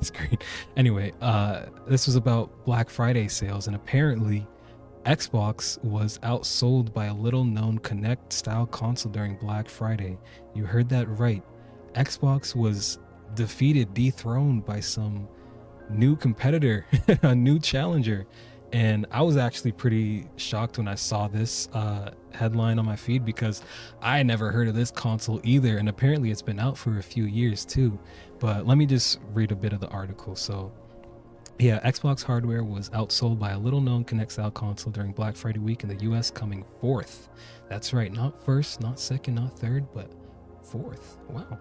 screen. Anyway, this was about Black Friday sales, and apparently Xbox was outsold by a little known Kinect style console during Black Friday. You heard that right. Xbox was dethroned by some new competitor, a new challenger. And I was actually pretty shocked when I saw this headline on my feed, because I never heard of this console either. And apparently it's been out for a few years too. But let me just read a bit of the article. So yeah, Xbox hardware was outsold by a little known Kinect style console during Black Friday week in the US, coming fourth. That's right, not first, not second, not third, but fourth. Wow.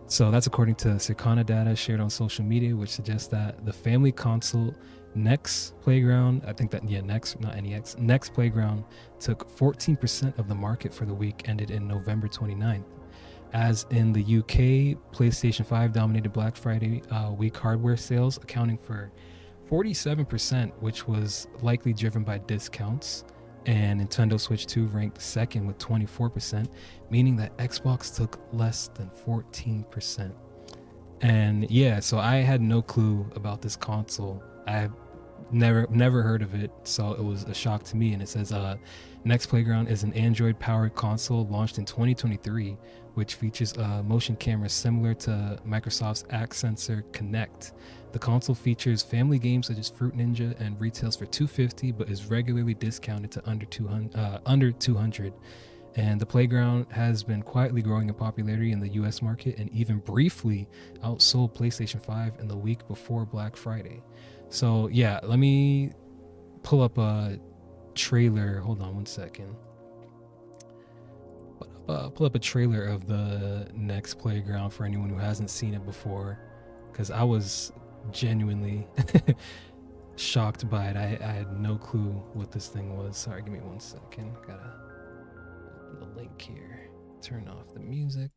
So that's according to Circana data shared on social media, which suggests that the family console NEX Playground, I think that, yeah, NEX, not NEX, NEX Playground took 14% of the market for the week ended in November 29th. As in the UK, PlayStation 5 dominated Black Friday week hardware sales, accounting for 47%, which was likely driven by discounts. And Nintendo Switch 2 ranked second with 24%, meaning that Xbox took less than 14%. And yeah, so I had no clue about this console. I never heard of it, so it was a shock to me. And it says NEX Playground is an Android powered console launched in 2023, which features a motion camera similar to Microsoft's Act Sensor Kinect. The console features family games such as Fruit Ninja and retails for $250, but is regularly discounted to under $200. And the Playground has been quietly growing in popularity in the US market, and even briefly outsold PlayStation 5 in the week before Black Friday. So yeah, let me pull up a trailer. Hold on one second. Pull up a trailer of the NEX Playground for anyone who hasn't seen it before, because I was genuinely shocked by it. I had no clue what this thing was. Sorry, give me 1 second. Gotta open the link here. Turn off the music.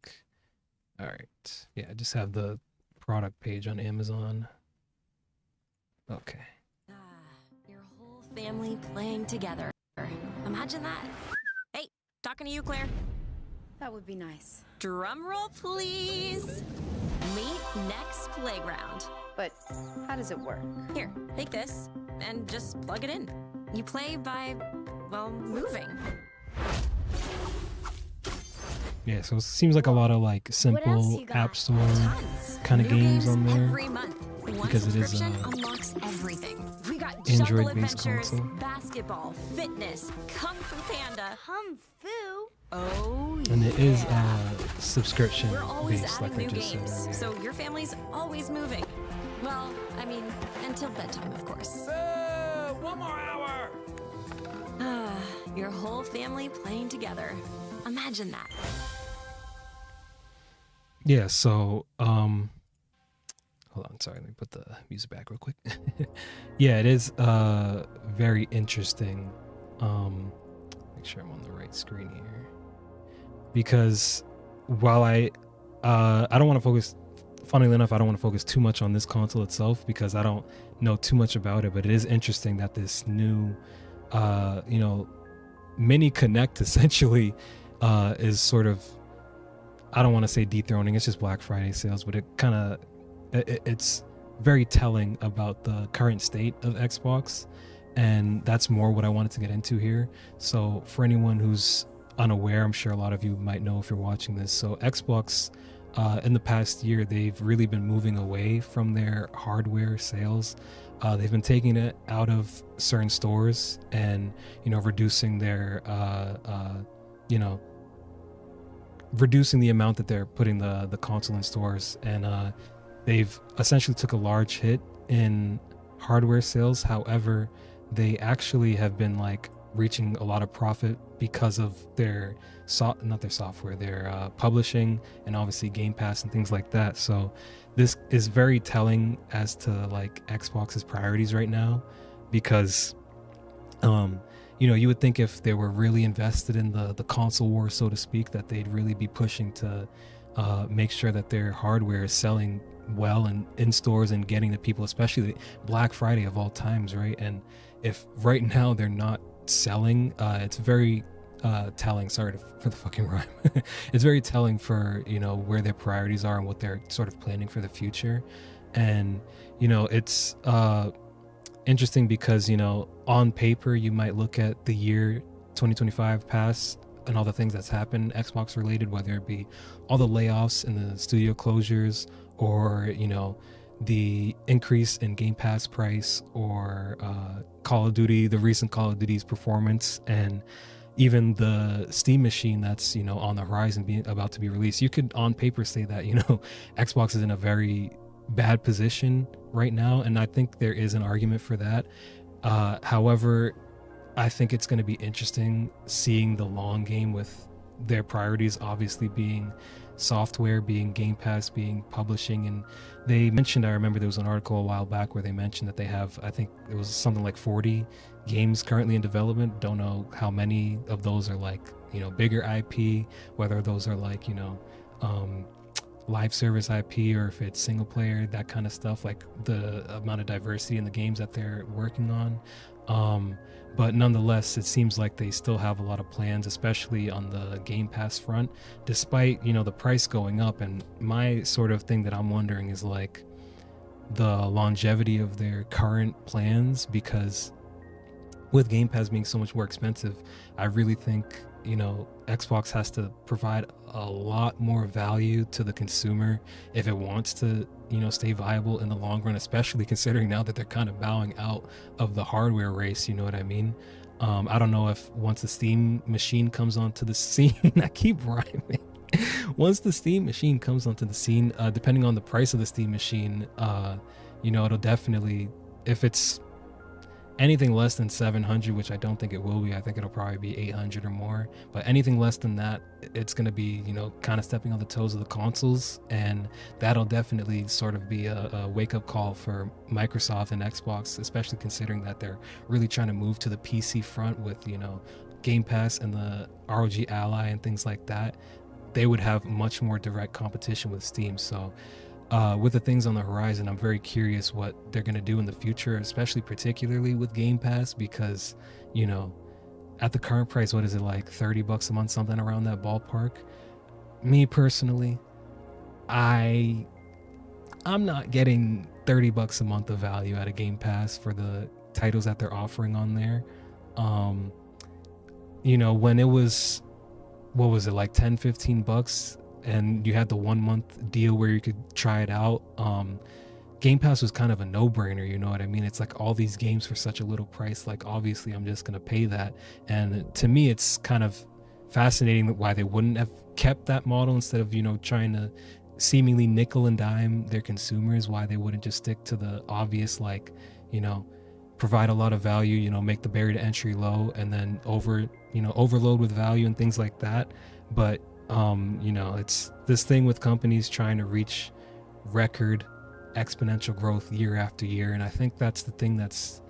All right. Yeah, I just have the product page on Amazon. Okay. Your whole family playing together. Imagine that. Hey, talking to you, Claire. That would be nice. Drum roll, please. Meet NEX Playground. But how does it work? Here, take this and just plug it in. You play by, well, moving. Yeah, so it seems like a lot of like simple app store kind of games on there, every month. because it is unlocks everything. We got Android-based console. Basketball, fitness, Kung Fu Panda. Kung Fu? Oh, and it is We're subscription always based, adding like I new just games, said earlier. so your family's always moving. Well, I mean, until bedtime, of course. One more hour! Your whole family playing together. Imagine that. Yeah, so hold on, sorry, let me put the music back real quick. Yeah, it is very interesting. Make sure I'm on the right screen here, because while I don't want to focus, funnily enough, I don't want to focus too much on this console itself because I don't know too much about it, but it is interesting that this new mini Kinect essentially is sort of, I don't want to say dethroning, it's just Black Friday sales, but it kind of, it's very telling about the current state of Xbox, and that's more what I wanted to get into here. So for anyone who's unaware, I'm sure a lot of you might know if you're watching this, so Xbox in the past year, they've really been moving away from their hardware sales. They've been taking it out of certain stores and reducing their reducing the amount that they're putting the console in stores, and they've essentially took a large hit in hardware sales. However, they actually have been like reaching a lot of profit because of their publishing, and obviously Game Pass and things like that. So this is very telling as to like Xbox's priorities right now, because you would think if they were really invested in the console war, so to speak, that they'd really be pushing to make sure that their hardware is selling well and in stores and getting to people, especially Black Friday of all times, right? And if right now they're not selling, it's very telling. Sorry for the fucking rhyme. It's very telling for where their priorities are and what they're sort of planning for the future. And it's interesting because on paper you might look at the year 2025 pass and all the things that's happened Xbox related, whether it be all the layoffs and the studio closures, or the increase in Game Pass price, or Call of Duty, the recent Call of Duty's performance, and even the Steam machine that's on the horizon, being about to be released. You could on paper say that Xbox is in a very bad position right now, and I think there is an argument for that. However, I think it's going to be interesting seeing the long game, with their priorities obviously being software, being Game Pass, being publishing. And they mentioned, I remember there was an article a while back where they mentioned that they have, I think it was something like 40 games currently in development. Don't know how many of those are like bigger IP, whether those are like live service IP, or if it's single player, that kind of stuff, like the amount of diversity in the games that they're working on. But nonetheless, it seems like they still have a lot of plans, especially on the Game Pass front, despite the price going up. And my sort of thing that I'm wondering is like the longevity of their current plans, because with Game Pass being so much more expensive, I really think Xbox has to provide a lot more value to the consumer if it wants to stay viable in the long run, especially considering now that they're kind of bowing out of the hardware race. You know what I mean? I don't know if once the Steam machine comes onto the scene, I keep rhyming. Once the Steam machine comes onto the scene, depending on the price of the Steam machine, it'll definitely, if it's anything less than 700, which I don't think it will be, I think it'll probably be 800 or more, but anything less than that, it's going to be kind of stepping on the toes of the consoles. And that'll definitely sort of be a wake-up call for Microsoft and Xbox, especially considering that they're really trying to move to the PC front with Game Pass and the ROG Ally and things like that. They would have much more direct competition with Steam. So with the things on the horizon, I'm very curious what they're going to do in the future, especially particularly with Game Pass, because at the current price, what is it, like $30 a month, something around that ballpark? Me personally, I'm not getting $30 a month of value out of Game Pass for the titles that they're offering on there. When it was, what was it, like $10-15, and you had the 1 month deal where you could try it out, Game Pass was kind of a no-brainer. You know what I mean? It's like all these games for such a little price, like obviously I'm just gonna pay that. And to me, it's kind of fascinating why they wouldn't have kept that model instead of trying to seemingly nickel and dime their consumers, why they wouldn't just stick to the obvious, like provide a lot of value, make the barrier to entry low, and then overload with value and things like that. But it's this thing with companies trying to reach record exponential growth year after year, and I think that's the thing that's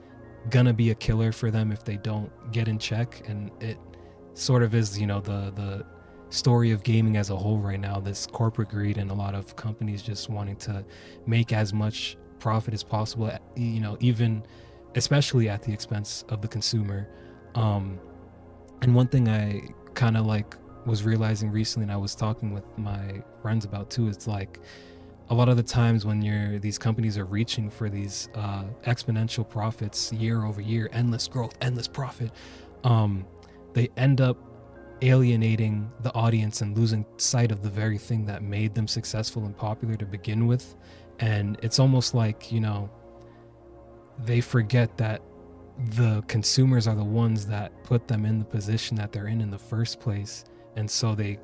gonna be a killer for them if they don't get in check. And it sort of is the story of gaming as a whole right now, this corporate greed and a lot of companies just wanting to make as much profit as possible, even especially at the expense of the consumer. And one thing I kind of like was realizing recently, and I was talking with my friends about too, it's like a lot of the times when these companies are reaching for these exponential profits year over year, endless growth, endless profit, they end up alienating the audience and losing sight of the very thing that made them successful and popular to begin with. And it's almost like they forget that the consumers are the ones that put them in the position that they're in the first place. And so they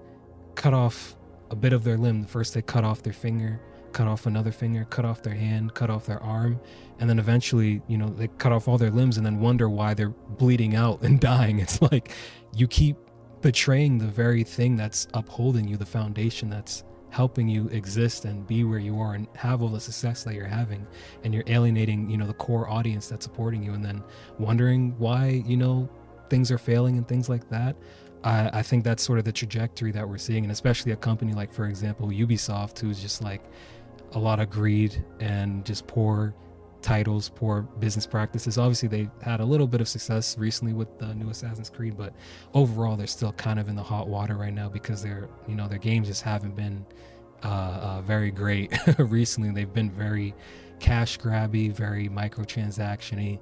cut off a bit of their limb. First they cut off their finger, cut off another finger, cut off their hand, cut off their arm, and then eventually they cut off all their limbs and then wonder why they're bleeding out and dying. It's like you keep betraying the very thing that's upholding you, the foundation that's helping you exist and be where you are and have all the success that you're having, and you're alienating the core audience that's supporting you, and then wondering why things are failing and things like that. I think that's sort of the trajectory that we're seeing, and especially a company like, for example, Ubisoft, who's just like a lot of greed and just poor titles, poor business practices. Obviously they had a little bit of success recently with the new Assassin's Creed, but overall they're still kind of in the hot water right now because their games just haven't been very great recently. They've been very cash grabby, very microtransaction-y,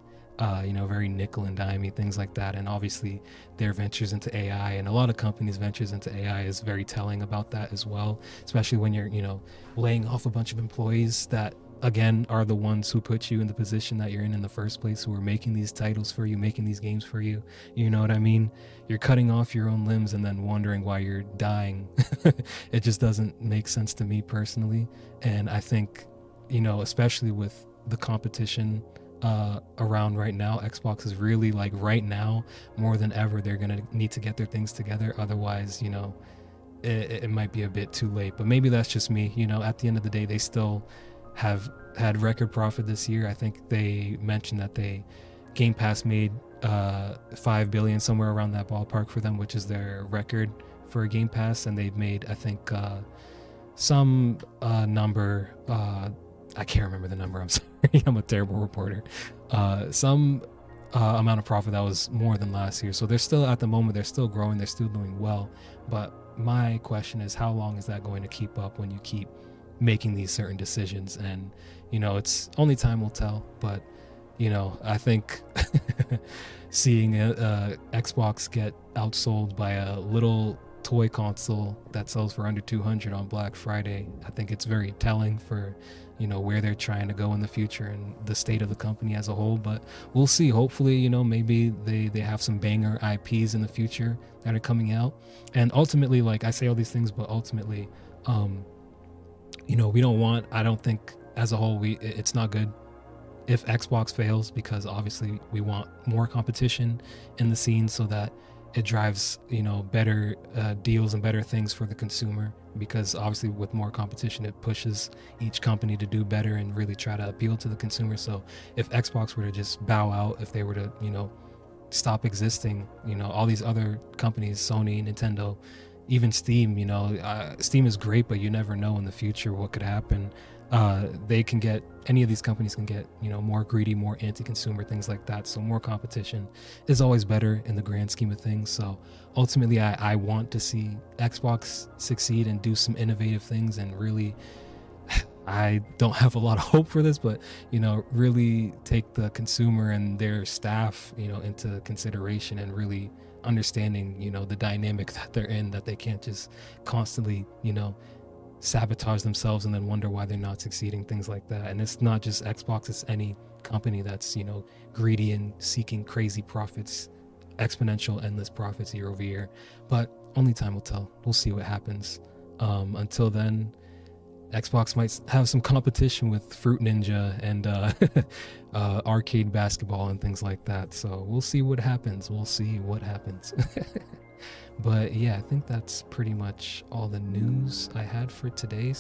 very nickel and dimey, things like that. And obviously their ventures into AI, and a lot of companies ventures into AI, is very telling about that as well, especially when you're, laying off a bunch of employees that again are the ones who put you in the position that you're in the first place, who are making these titles for you, making these games for you. You know what I mean? You're cutting off your own limbs and then wondering why you're dying. It just doesn't make sense to me personally. And I think, especially with the competition around right now, Xbox is really, like, right now more than ever, they're gonna need to get their things together. Otherwise, it might be a bit too late. But maybe that's just me. At the end of the day, they still have had record profit this year. I think they mentioned that Game Pass made 5 billion, somewhere around that ballpark for them, which is their record for Game Pass. And they've made, I think, some number, I can't remember the number, I'm sorry, I'm a terrible reporter, some amount of profit that was more than last year. So they're still, at the moment, they're still growing, they're still doing well. But my question is, how long is that going to keep up when you keep making these certain decisions? And it's only time will tell. But I think seeing Xbox get outsold by a little toy console that sells for under 200 on Black Friday, I think it's very telling for where they're trying to go in the future and the state of the company as a whole. But we'll see. Hopefully, maybe they have some banger IPs in the future that are coming out. And ultimately, like, I say all these things, but ultimately, we don't want, I don't think as a whole, it's not good if Xbox fails, because obviously we want more competition in the scene so that it drives better deals and better things for the consumer, because obviously with more competition it pushes each company to do better and really try to appeal to the consumer. So if Xbox were to just bow out, if they were to stop existing, all these other companies, Sony, Nintendo, even Steam, Steam is great, but you never know in the future what could happen. Any of these companies can get more greedy, more anti-consumer, things like that. So more competition is always better in the grand scheme of things. So ultimately, I want to see Xbox succeed and do some innovative things, and really, I don't have a lot of hope for this, but really take the consumer and their staff into consideration, and really understanding the dynamic that they're in, that they can't just constantly sabotage themselves and then wonder why they're not succeeding, things like that. And it's not just Xbox, it's any company that's greedy and seeking crazy profits, exponential, endless profits year over year. But only time will tell. We'll see what happens. Until then, Xbox might have some competition with Fruit Ninja and arcade basketball and things like that. So we'll see what happens. But yeah, I think that's pretty much all the news I had for today.